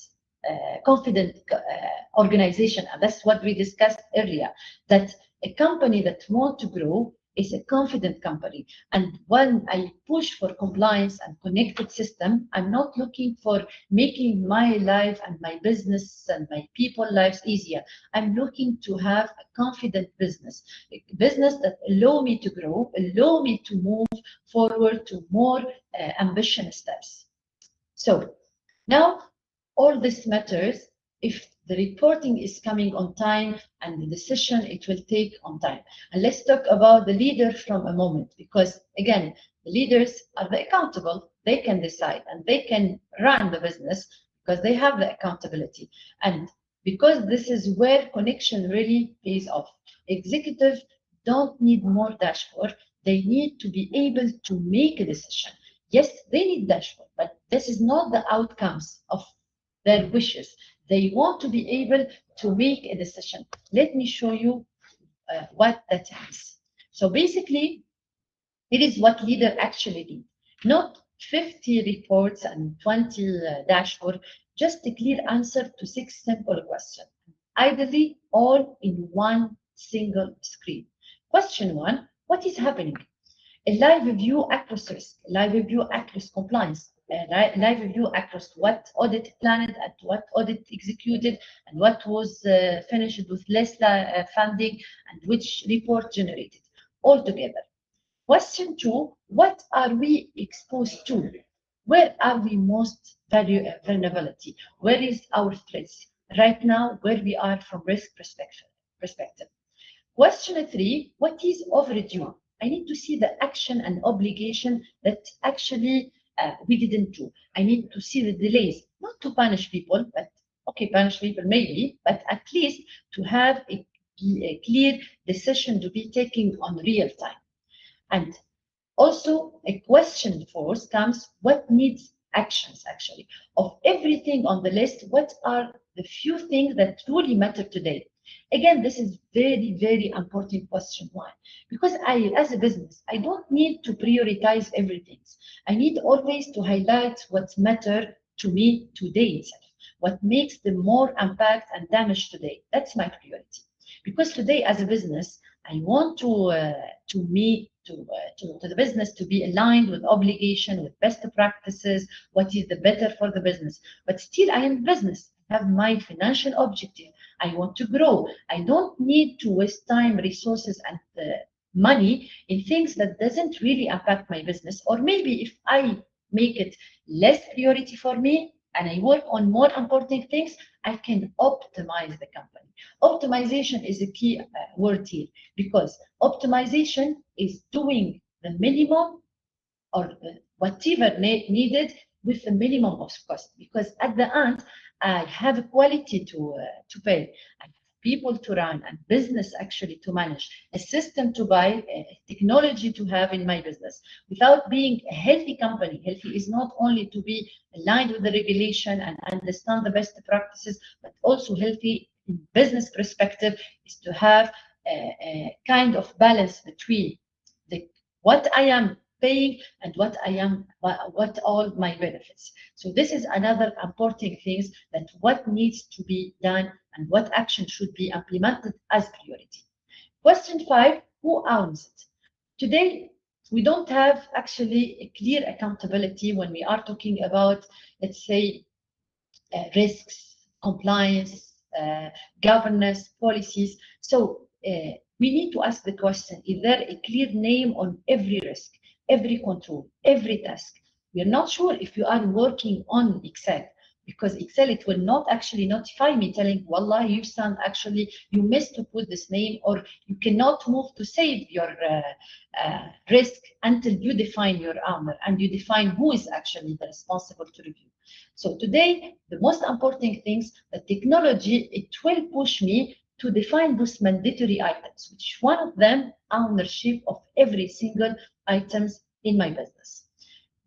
A: organization. And that's what we discussed earlier, that a company that wants to grow is a confident company. And when I push for compliance and connected system, I'm not looking for making my life and my business and my people lives easier. I'm looking to have a confident business, a business that allow me to grow, allow me to move forward to more ambitious steps. So now all this matters if the reporting is coming on time and the decision it will take on time. And let's talk about the leader from a moment, because again, the leaders are the accountable. They can decide and they can run the business because they have the accountability. And because this is where connection really pays off. Executives don't need more dashboard. They need to be able to make a decision. Yes, they need dashboard, but this is not the outcomes of their wishes. They want to be able to make a decision. Let me show you what that is. So basically, it is what leader actually did. Not 50 reports and 20 dashboard, just a clear answer to 6 simple questions. Ideally, all in one single screen. Question 1, what is happening? A live view across risk, a live view across compliance, a live view across what audit planned and what audit executed and what was finished with less funding and which report generated all together. Question 2, what are we exposed to? Where are we most vulnerability? Where is our threats? Right now, where we are from risk perspective. Question 3, what is overdue? I need to see the action and obligation that actually we didn't do. I need to see the delays, not to punish people, but okay, punish people maybe, but at least to have a clear decision to be taken on real time. And also a question force comes, what needs actions actually? Of everything on the list, what are the few things that truly matter today? Again, this is very, very important question. Why? Because I, as a business, I don't need to prioritize everything. I need always to highlight what matter to me today itself. what makes them more impact and damage today. That's my priority. Because today, as a business, I want to the business to be aligned with obligation, with best practices, what is the better for the business. But still, I am business. I have my financial objective. I want to grow. I don't need to waste time, resources, and money in things that doesn't really impact my business. Or maybe if I make it less priority for me and I work on more important things, I can optimize the company. Optimization is a key word here, because optimization is doing the minimum or whatever needed with the minimum of cost. Because at the end, I have a quality to pay, I have people to run, and business actually to manage, a system to buy, a technology to have in my business. Without being a healthy company, healthy is not only to be aligned with the regulation and understand the best practices, but also healthy in business perspective is to have a kind of balance between what I am paying and what all my benefits. So this is another important things, that what needs to be done and what action should be implemented as priority. Question 5, who owns it? Today, we don't have actually a clear accountability when we are talking about, let's say, risks, compliance, governance, policies. So we need to ask the question, is there a clear name on every risk, every control, every task? We are not sure if you are working on Excel, because Excel, it will not actually notify me telling, Wallah, you stand actually, you missed to put this name, or you cannot move to save your risk until you define your owner and you define who is actually the responsible to review. So today, the most important things, the technology, it will push me to define those mandatory items, which one of them, ownership of every single items in my business.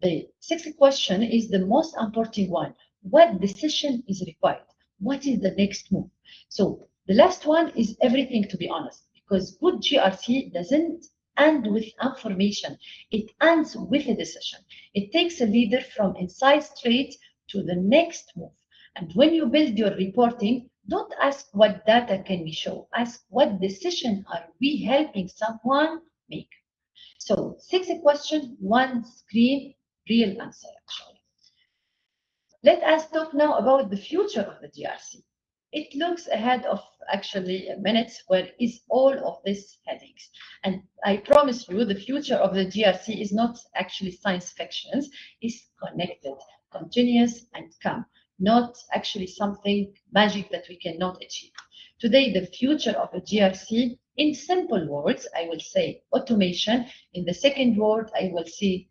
A: The sixth question is the most important one. What decision is required? What is the next move? So the last one is everything, to be honest, because good GRC doesn't end with information. It ends with a decision. It takes a leader from inside straight to the next move. And when you build your reporting, don't ask what data can we show. Ask what decision are we helping someone make. So 6 questions, 1 screen, real answer actually. Let us talk now about the future of the GRC. It looks ahead of actually minutes where is all of these headings. And I promise you the future of the GRC is not actually science fiction, it's connected, continuous and calm, not actually something magic that we cannot achieve. Today, the future of the GRC, in simple words, I will say automation. In the second word, I will say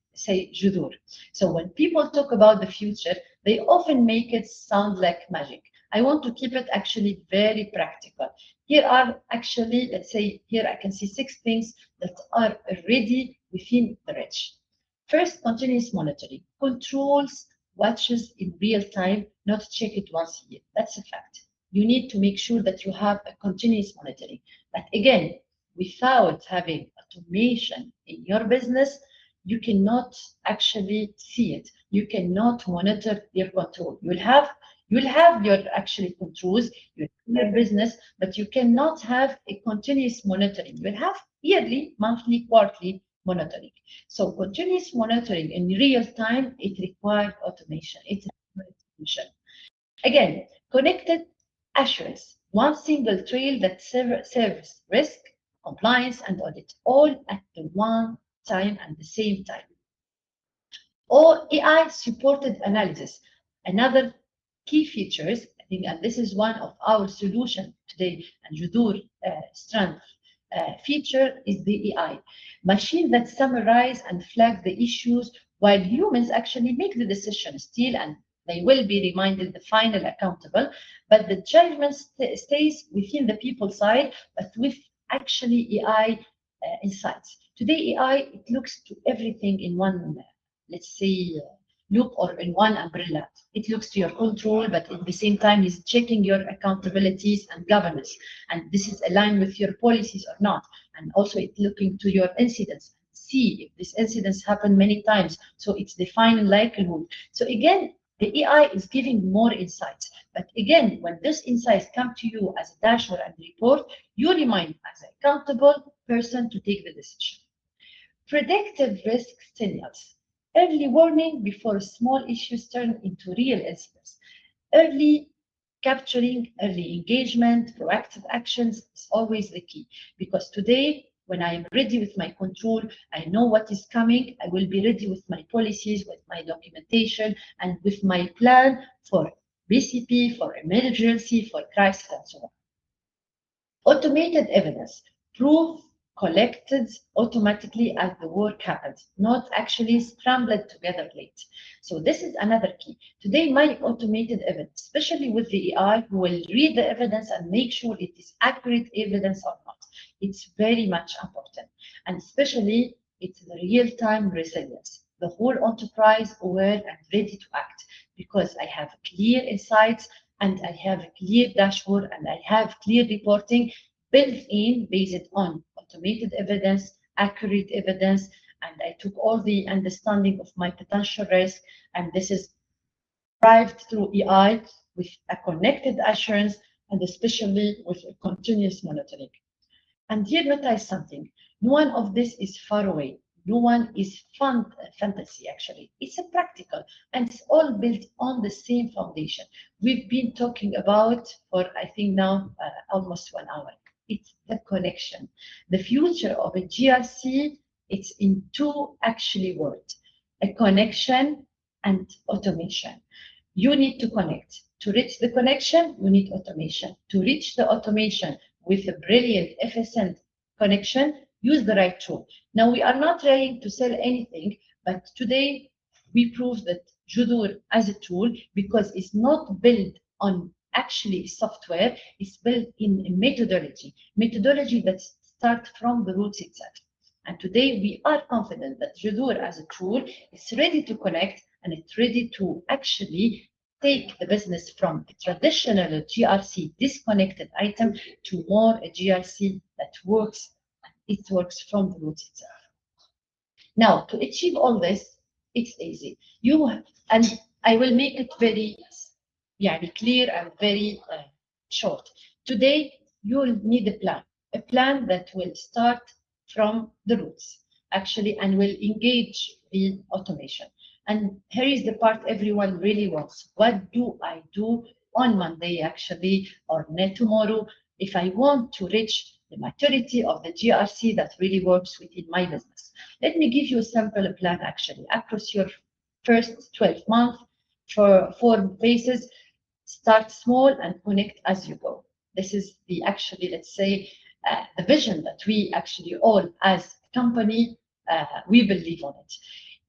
A: judur. So when people talk about the future, they often make it sound like magic. I want to keep it actually very practical. Here are actually, let's say, here I can see 6 things that are already within the reach. First, continuous monitoring. Controls, watches in real time, not check it once a year. That's a fact. You need to make sure that you have a continuous monitoring. But again, without having automation in your business, you cannot actually see it. You cannot monitor your control. You'll have your actually controls, your business, but you cannot have a continuous monitoring. You'll have yearly, monthly, quarterly monitoring. So continuous monitoring in real time, it requires automation. It's automation. Again, connected assurance, one single trail that serves risk, compliance, and audit, all at the one time and the same time. Or AI-supported analysis, another key features, I think, and this is one of our solutions today, and Judur strength feature is the AI. Machine that summarize and flag the issues while humans actually make the decision still, and they will be reminded the final accountable, but the judgment stays within the people side, but with actually AI insights. Today, AI, it looks to everything in one, let's say, loop or in one umbrella. It looks to your control, but at the same time, is checking your accountabilities and governance. And this is aligned with your policies or not. And also it's looking to your incidents. See if these incidents happen many times. So it's defining likelihood. So again, The AI is giving more insights. But again, when these insights come to you as a dashboard and report, you remain as an accountable person to take the decision. Predictive risk signals. Early warning before small issues turn into real incidents. Early capturing, early engagement, proactive actions is always the key. Because today, when I am ready with my control, I know what is coming, I will be ready with my policies, with my documentation, and with my plan for BCP, for emergency, for crisis, and so on. Automated evidence, proof collected automatically as the work happens, not actually scrambled together late. So this is another key. Today, my automated evidence, especially with the AI, who will read the evidence and make sure it is accurate evidence or not. It's very much important. And especially, it's the real-time resilience. The whole enterprise aware and ready to act because I have clear insights and I have a clear dashboard and I have clear reporting built in based on automated evidence, accurate evidence, and I took all the understanding of my potential risk, and this is derived through AI with a connected assurance and especially with a continuous monitoring. And here notice something, no one of this is far away. No one is fantasy, actually. It's a practical, and it's all built on the same foundation. We've been talking about for, I think now, almost 1 hour. It's the connection. The future of a GRC, it's in two actually words, a connection and automation. You need to connect. To reach the connection, you need automation. To reach the automation with a brilliant efficient connection, use the right tool. Now, we are not trying to sell anything, but today we prove that Judur as a tool, because it's not built on actually software, it's built in a methodology that starts from the roots itself. And today we are confident that Judur as a tool is ready to connect and it's ready to actually take the business from a traditional GRC disconnected item to more a GRC that works. It works from the roots itself. Now, to achieve all this, it's easy. And I will make it very clear and very short. Today, you'll need a plan that will start from the roots, actually, and will engage the automation. And here is the part everyone really wants. What do I do on Monday, actually, or tomorrow, if I want to reach the maturity of the GRC that really works within my business? Let me give you a simple plan, actually, across your first 12 months for 4 phases. Start small and connect as you go. This is the actually, let's say, the vision that we actually all as a company, we believe on it.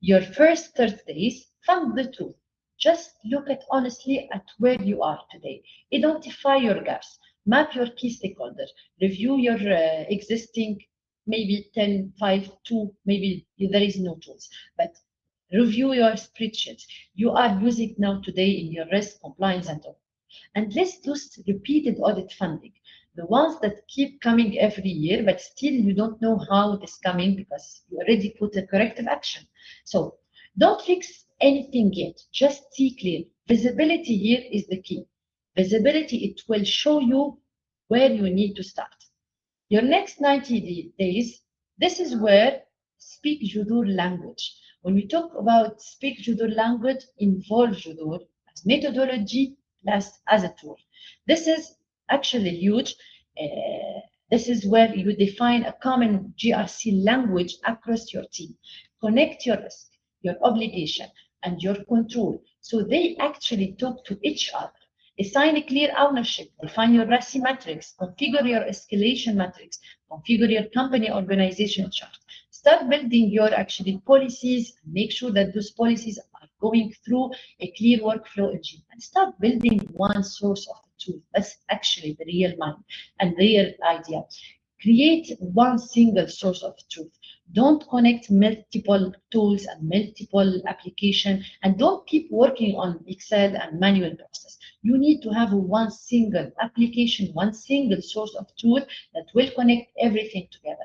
A: Your first 30 days, fund the tool. Just look at honestly at where you are today. Identify your gaps. Map your key stakeholders. Review your existing, maybe 10, 5, 2, maybe there is no tools. But review your spreadsheets you are using now today in your risk, compliance, and all. And let's do repeated audit funding. The ones that keep coming every year, but still you don't know how it is coming because you already put a corrective action. So don't fix anything yet, just see clear. Visibility here is the key. Visibility, it will show you where you need to start. Your next 90 days, this is where speak Judur language. When we talk about speak Judur language, involve Judur as methodology plus as a tool. This is actually huge. This is where you define a common GRC language across your team. Connect your risk, your obligation, and your control. So they actually talk to each other. Assign a clear ownership, define your RACI matrix, configure your escalation matrix, configure your company organization chart. Start building your actually policies, make sure that those policies are going through a clear workflow engine, and start building one source of the truth. That's actually the real mind and real idea. Create one single source of truth. Don't connect multiple tools and multiple applications, and don't keep working on Excel and manual process. You need to have one single application, one single source of truth that will connect everything together.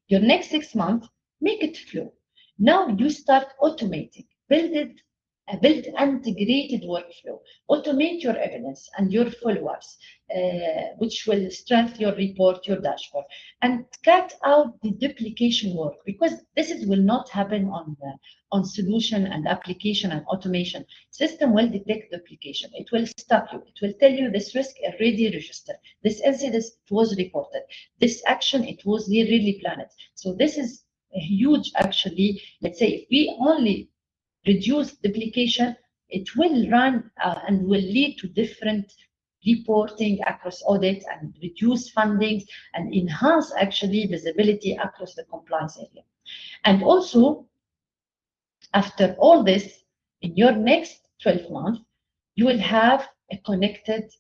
A: Your next 6 months, make it flow. Now you start automating. Build it Build integrated workflow, automate your evidence and your follow-ups, which will strengthen your report, your dashboard, and cut out the duplication work, because will not happen on solution and application and automation. System will detect duplication. It will stop you. It will tell you this risk already registered. This incident was reported. This action, it was really planned. So this is a huge, actually, let's say, if we only reduce duplication, it will run and will lead to different reporting across audit and reduce funding and enhance actually visibility across the compliance area. And also, after all this, in your next 12 months, you will have a connected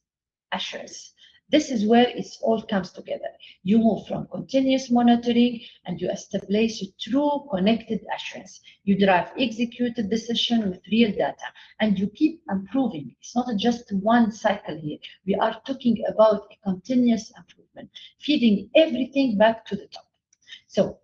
A: assurance. This is where it all comes together. You move from continuous monitoring and you establish a true connected assurance. You drive executed decision with real data and you keep improving. It's not just one cycle here. We are talking about a continuous improvement, feeding everything back to the top. So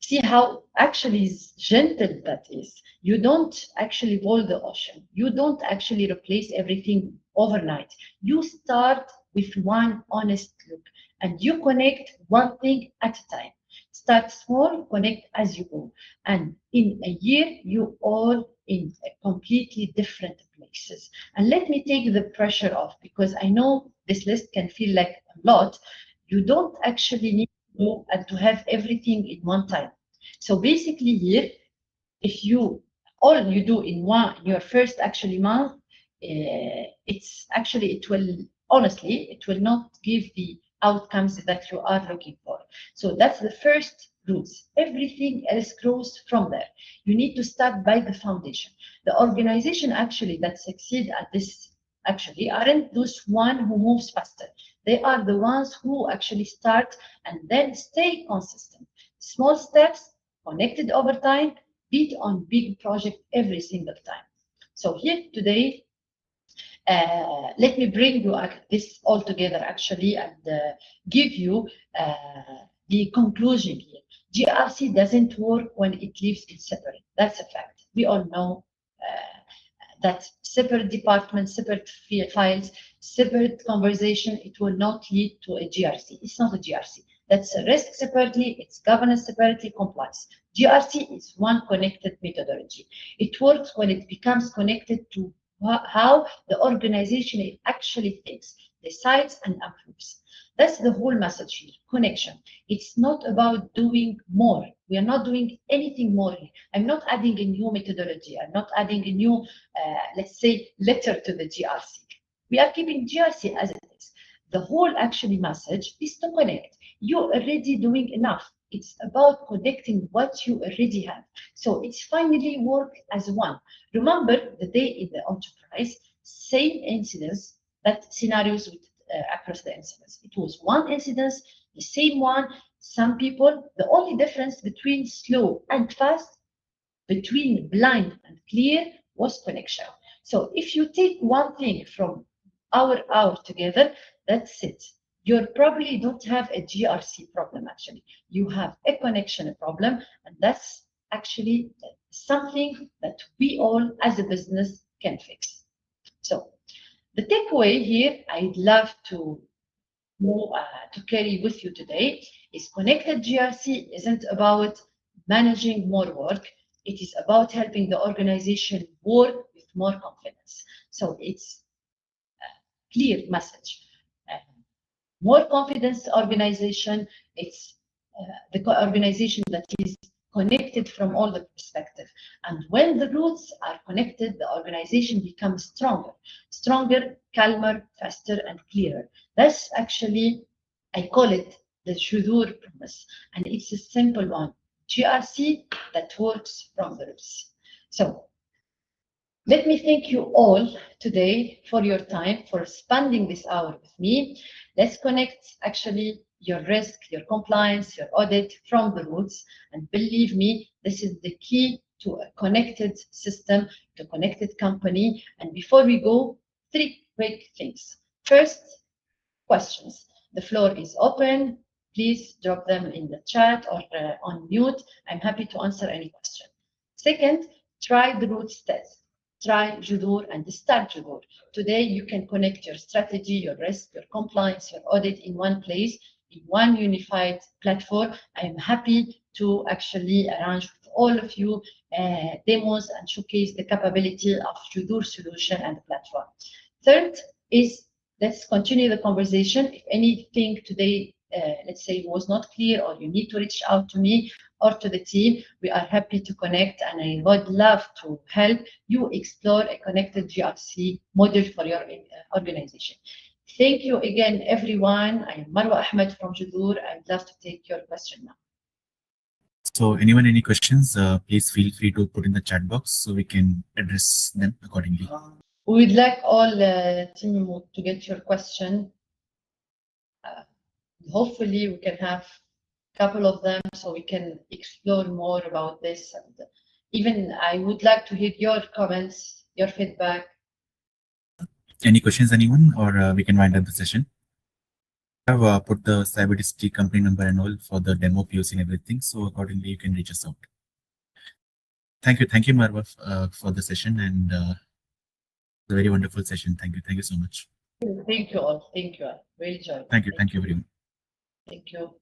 A: see how actually gentle that is. You don't actually boil the ocean. You don't actually replace everything overnight. You start with one honest look and you connect one thing at a time. Start small, connect as you go. And in a year, you all in completely different places. And let me take the pressure off, because I know this list can feel like a lot. You don't actually need to go and to have everything in one time. So basically here, if you all you do in your first actually month, it will honestly, it will not give the outcomes that you are looking for. So that's the first roots. Everything else grows from there. You need to start by the foundation. The organization actually that succeed at this actually aren't those one who moves faster. They are the ones who actually start and then stay consistent. Small steps connected over time, beat on big project every single time. So here today, let me bring you this all together actually and give you the conclusion here. GRC doesn't work when it lives in separate. That's a fact. We all know that separate departments, separate files, separate conversation, it will not lead to a GRC. It's not a GRC. That's a risk separately, it's governance separately, compliance. GRC is one connected methodology. It works when it becomes connected to how the organization actually thinks, decides, and approves. That's the whole message here, connection. It's not about doing more. We are not doing anything more here. I'm not adding a new methodology. I'm not adding a new, let's say, letter to the GRC. We are keeping GRC as it is. The whole actually message is to connect. You're already doing enough. It's about connecting what you already have. So it's finally work as one. Remember the day in the enterprise, same incidents, that scenarios with across the incidents. It was one incident, the same one. Some people, the only difference between slow and fast, between blind and clear, was connection. So if you take one thing from our hour together, that's it. You probably don't have a GRC problem, actually. You have a connection problem, and that's actually something that we all as a business can fix. So the takeaway here I'd love to carry with you today is connected GRC isn't about managing more work. It is about helping the organization work with more confidence. So it's a clear message. More confidence organization, it's the organization that is connected from all the perspectives. And when the roots are connected, the organization becomes stronger, calmer, faster, and clearer. That's actually, I call it the Shudur promise. And it's a simple one, GRC that works from the roots. So let me thank you all today for your time, for spending this hour with me. Let's connect actually your risk, your compliance, your audit from the roots. And believe me, this is the key to a connected system, to a connected company. And before we go, 3 quick things. First, questions. The floor is open. Please drop them in the chat or on mute. I'm happy to answer any question. Second, Try the roots test. Try Judur and start Judur. Today, you can connect your strategy, your risk, your compliance, your audit in one place, in one unified platform. I am happy to actually arrange with all of you demos and showcase the capability of Judur solution and the platform. Third is, let's continue the conversation. If anything today, let's say, was not clear, or you need to reach out to me or to the team, we are happy to connect, and I would love to help you explore a connected GRC model for your organization. Thank you again, everyone. I am Marwa Ahmed from Judur. I'd love to take your question now.
B: So anyone, any questions, please feel free to put in the chat box so we can address them accordingly.
A: We'd like all team to get your question. Hopefully we can have a couple of them so we can explore more about this. And even I would like to hear your comments, your feedback.
B: Any questions, anyone, or we can wind up the session? I have put the cybersecurity company number and all for the demo POC and everything. So accordingly, you can reach us out. Thank you, Marwa, for the session, and a very wonderful session. Thank you so much.
A: Thank you all. Thank you all. Really enjoyed.
B: Thank you, everyone.
A: Thank you.